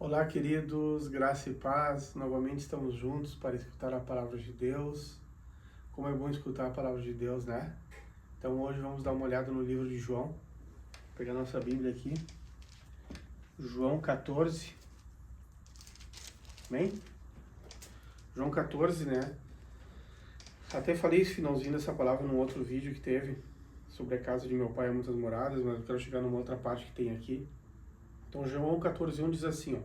Olá, queridos, graça e paz. Novamente estamos juntos para escutar a palavra de Deus. Como é bom escutar a palavra de Deus, né? Então hoje vamos dar uma olhada no livro de João. Vou pegar nossa Bíblia aqui. João 14. Amém? João 14, né? Até falei esse finalzinho dessa palavra num outro vídeo que teve sobre a casa de meu pai há muitas moradas, mas eu quero chegar numa outra parte que tem aqui. Então João 14:1 diz assim, ó: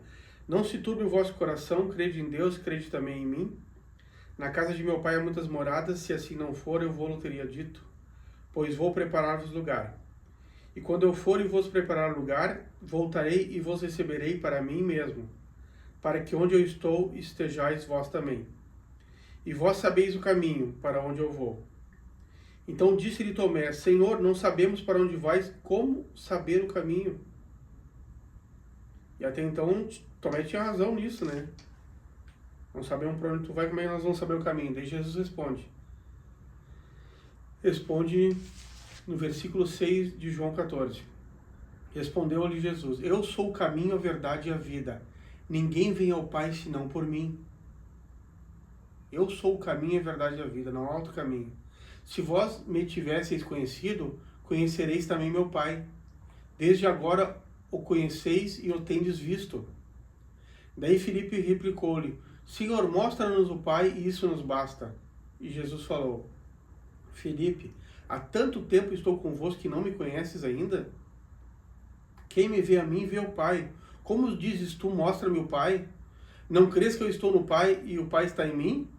Não se turbe o vosso coração, crede em Deus, crede também em mim. Na casa de meu pai há muitas moradas, se assim não for, eu vou-lo teria dito, pois vou preparar-vos lugar. E quando eu for e vos preparar lugar, voltarei e vos receberei para mim mesmo, para que onde eu estou estejais vós também. E vós sabeis o caminho para onde eu vou. Então disse-lhe Tomé: Senhor, não sabemos para onde vais, como saber o caminho? E até então, Tomé tinha razão nisso, né? Não sabemos para onde tu vai, como é que nós vamos saber o caminho? Daí Jesus responde. Responde no versículo 6 de João 14. Respondeu-lhe Jesus: Eu sou o caminho, a verdade e a vida. Ninguém vem ao Pai senão por mim. Eu sou o caminho, a verdade e a vida, não há outro caminho. Se vós me tivesseis conhecido, conhecereis também meu Pai. Desde agora o conheceis e o tendes visto. Daí Filipe replicou-lhe: Senhor, mostra-nos o Pai e isso nos basta. E Jesus falou: Filipe, há tanto tempo estou convosco que não me conheces ainda? Quem me vê a mim, vê o Pai. Como dizes tu, mostra-me o Pai? Não crês que eu estou no Pai e o Pai está em mim?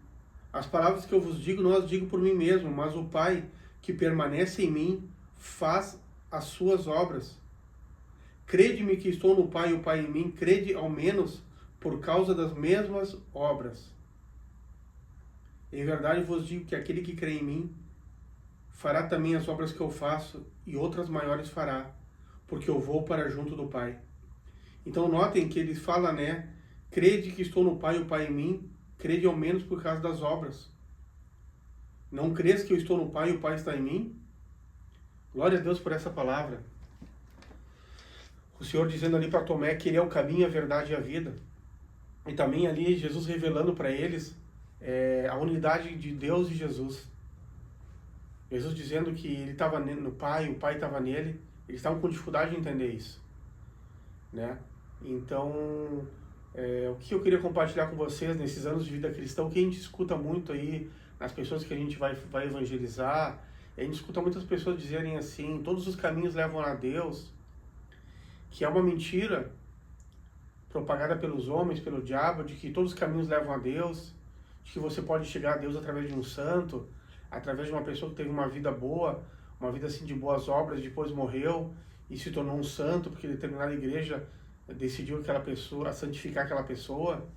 As palavras que eu vos digo, não as digo por mim mesmo, mas o Pai que permanece em mim faz as suas obras. Crede-me que estou no Pai e o Pai em mim, crede ao menos por causa das mesmas obras. Em verdade vos digo que aquele que crê em mim fará também as obras que eu faço e outras maiores fará, porque eu vou para junto do Pai. Então notem que ele fala, né? Crede que estou no Pai e o Pai em mim, crede ao menos por causa das obras. Não crês que eu estou no Pai e o Pai está em mim? Glória a Deus por essa palavra. O Senhor dizendo ali para Tomé que ele é o caminho, a verdade e a vida. E também ali Jesus revelando para eles a unidade de Deus e Jesus. Jesus dizendo que ele estava no Pai, o Pai estava nele. Eles estavam com dificuldade de entender isso, né? Então, o que eu queria compartilhar com vocês nesses anos de vida cristã, o que a gente escuta muito aí nas pessoas que a gente vai evangelizar, a gente escuta muitas pessoas dizerem assim: todos os caminhos levam a Deus, que é uma mentira propagada pelos homens, pelo diabo, de que todos os caminhos levam a Deus, de que você pode chegar a Deus através de um santo, através de uma pessoa que teve uma vida boa, uma vida assim de boas obras, depois morreu e se tornou um santo, porque determinada igreja decidiu aquela pessoa, santificar aquela pessoa,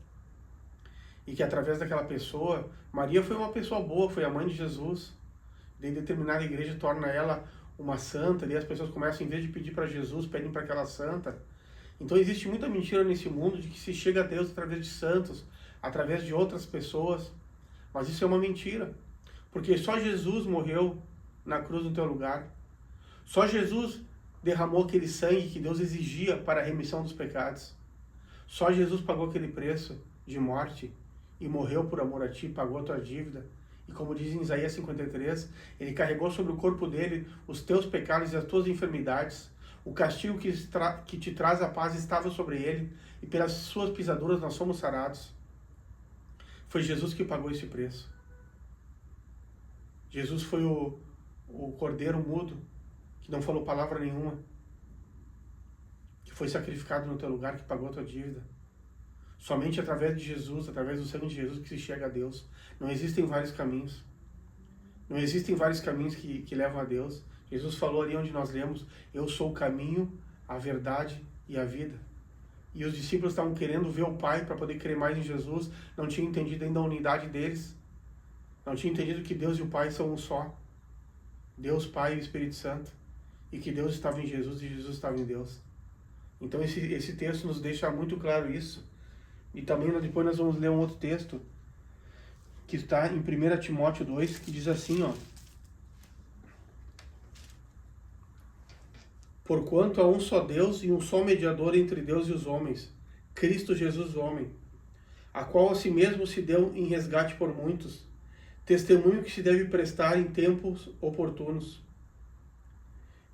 e que através daquela pessoa, Maria foi uma pessoa boa, foi a mãe de Jesus, daí determinada igreja torna ela uma santa, daí as pessoas começam, em vez de pedir para Jesus, pedem para aquela santa. Então existe muita mentira nesse mundo de que se chega a Deus através de santos, através de outras pessoas, mas isso é uma mentira, porque só Jesus morreu na cruz no teu lugar, só Jesus derramou aquele sangue que Deus exigia para a remissão dos pecados, só Jesus pagou aquele preço de morte e morreu por amor a ti, pagou a tua dívida. E como diz em Isaías 53, ele carregou sobre o corpo dele os teus pecados e as tuas enfermidades. O castigo que te traz a paz estava sobre ele, e pelas suas pisaduras nós somos sarados. Foi Jesus que pagou esse preço. Jesus foi o cordeiro mudo, que não falou palavra nenhuma, que foi sacrificado no teu lugar, que pagou a tua dívida. Somente através de Jesus, através do sangue de Jesus, que se chega a Deus. Não existem vários caminhos. Não existem vários caminhos que levam a Deus. Jesus falou ali onde nós lemos: eu sou o caminho, a verdade e a vida. E os discípulos estavam querendo ver o Pai para poder crer mais em Jesus. Não tinham entendido ainda a unidade deles. Não tinham entendido que Deus e o Pai são um só. Deus, Pai e o Espírito Santo. E que Deus estava em Jesus e Jesus estava em Deus. Então esse texto nos deixa muito claro isso. E também depois nós vamos ler um outro texto que está em 1 Timóteo 2, que diz assim, ó: Porquanto há um só Deus e um só mediador entre Deus e os homens, Cristo Jesus, homem, a qual a si mesmo se deu em resgate por muitos, testemunho que se deve prestar em tempos oportunos.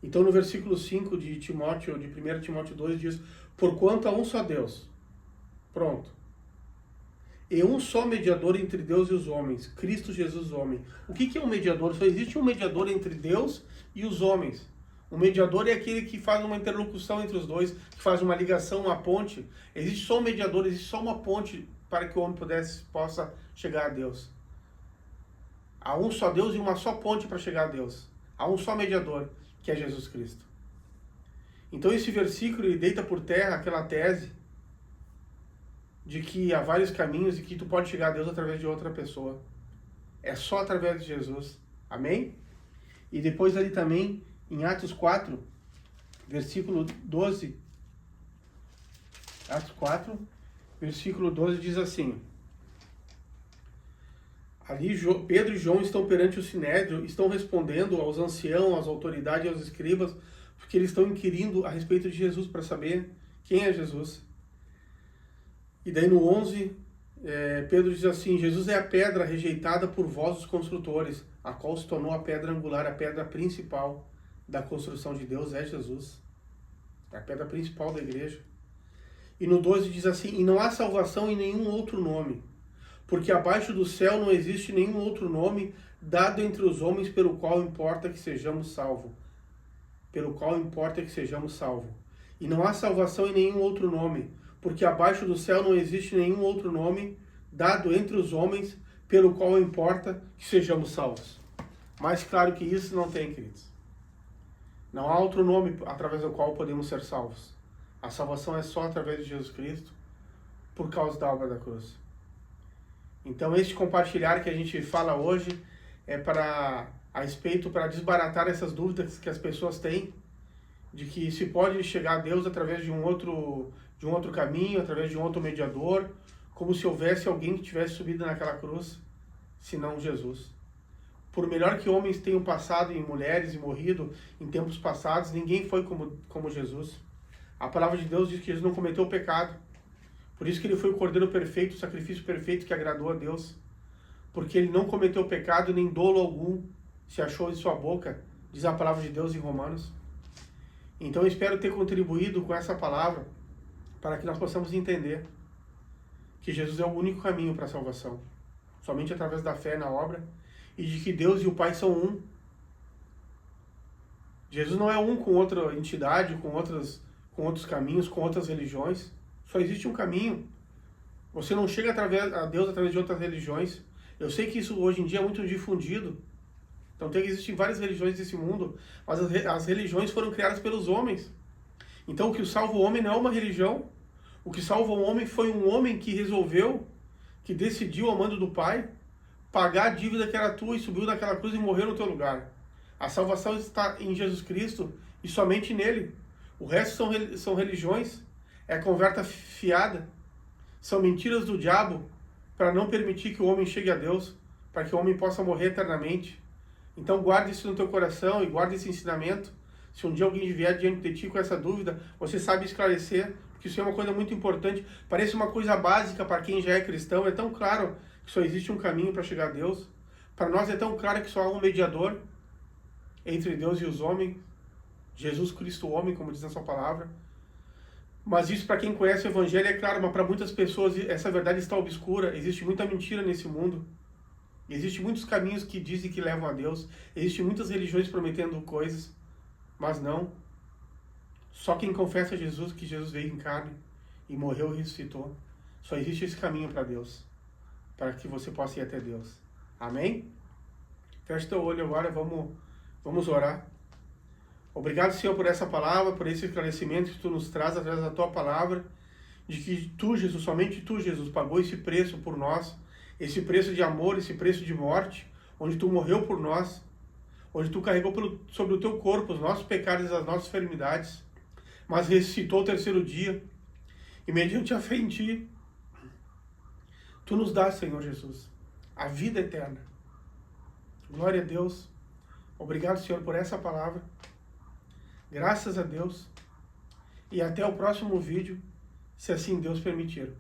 Então, no versículo 5 de Timóteo, de 1 Timóteo 2, diz: porquanto há um só Deus. Pronto. E um só mediador entre Deus e os homens, Cristo Jesus, homem. O que é um mediador? Só existe um mediador entre Deus e os homens. O mediador é aquele que faz uma interlocução entre os dois, que faz uma ligação, uma ponte. Existe só um mediador, existe só uma ponte para que o homem possa chegar a Deus. Há um só Deus e uma só ponte para chegar a Deus. Há um só mediador, que é Jesus Cristo. Então esse versículo ele deita por terra aquela tese de que há vários caminhos e que tu pode chegar a Deus através de outra pessoa. É só através de Jesus. Amém? E depois ali também, em Atos 4, versículo 12. Atos 4, versículo 12 diz assim: ali Pedro e João estão perante o Sinédrio, estão respondendo aos anciãos, às autoridades e aos escribas, porque eles estão inquirindo a respeito de Jesus para saber quem é Jesus. E daí no 11, Pedro diz assim: Jesus é a pedra rejeitada por vós os construtores, a qual se tornou a pedra angular, a pedra principal da construção de Deus é Jesus. É a pedra principal da igreja. E no 12 diz assim: e não há salvação em nenhum outro nome, porque abaixo do céu não existe nenhum outro nome dado entre os homens pelo qual importa que sejamos salvos. Pelo qual importa que sejamos salvos. E não há salvação em nenhum outro nome, porque abaixo do céu não existe nenhum outro nome dado entre os homens pelo qual importa que sejamos salvos. Mais claro que isso não tem, queridos. Não há outro nome através do qual podemos ser salvos. A salvação é só através de Jesus Cristo, por causa da obra da cruz. Então, este compartilhar que a gente fala hoje é para desbaratar essas dúvidas que as pessoas têm, de que se pode chegar a Deus através de um outro caminho, através de um outro mediador, como se houvesse alguém que tivesse subido naquela cruz, senão Jesus. Por melhor que homens tenham passado em mulheres e morrido em tempos passados, ninguém foi como Jesus. A palavra de Deus diz que Jesus não cometeu o pecado. Por isso que ele foi o cordeiro perfeito, o sacrifício perfeito que agradou a Deus. Porque ele não cometeu pecado, nem dolo algum se achou em sua boca, diz a palavra de Deus em Romanos. Então eu espero ter contribuído com essa palavra para que nós possamos entender que Jesus é o único caminho para a salvação. Somente através da fé na obra e de que Deus e o Pai são um. Jesus não é um com outra entidade, com outros caminhos, com outras religiões. Só existe um caminho. Você não chega a Deus através de outras religiões. Eu sei que isso hoje em dia é muito difundido. Então existem várias religiões nesse mundo, mas as religiões foram criadas pelos homens. Então o que salva o homem não é uma religião. O que salva o homem foi um homem que resolveu, que decidiu, ao mando do Pai, pagar a dívida que era tua e subiu naquela cruz e morreu no teu lugar. A salvação está em Jesus Cristo e somente nele. O resto são religiões, é conversa fiada, são mentiras do diabo para não permitir que o homem chegue a Deus, para que o homem possa morrer eternamente. Então guarde isso no teu coração e guarde esse ensinamento. Se um dia alguém vier diante de ti com essa dúvida, você sabe esclarecer, porque isso é uma coisa muito importante. Parece uma coisa básica para quem já é cristão, é tão claro que só existe um caminho para chegar a Deus. Para nós é tão claro que só há um mediador entre Deus e os homens, Jesus Cristo, o homem, como diz na sua palavra. Mas isso para quem conhece o Evangelho é claro, mas para muitas pessoas essa verdade está obscura, existe muita mentira nesse mundo. Existem muitos caminhos que dizem que levam a Deus, existem muitas religiões prometendo coisas, mas não. Só quem confessa Jesus, que Jesus veio em carne e morreu e ressuscitou, só existe esse caminho para Deus, para que você possa ir até Deus. Amém? Feche teu olho agora, vamos orar. Obrigado, Senhor, por essa palavra, por esse esclarecimento que Tu nos traz através da Tua palavra, de que Tu, Jesus, somente Tu, Jesus, pagou esse preço por nós, esse preço de amor, esse preço de morte, onde Tu morreu por nós, onde Tu carregou sobre o Teu corpo os nossos pecados e as nossas enfermidades, mas ressuscitou o terceiro dia, e mediante a fé em Ti, Tu nos dás, Senhor Jesus, a vida eterna. Glória a Deus. Obrigado, Senhor, por essa palavra. Graças a Deus. E até o próximo vídeo, se assim Deus permitir.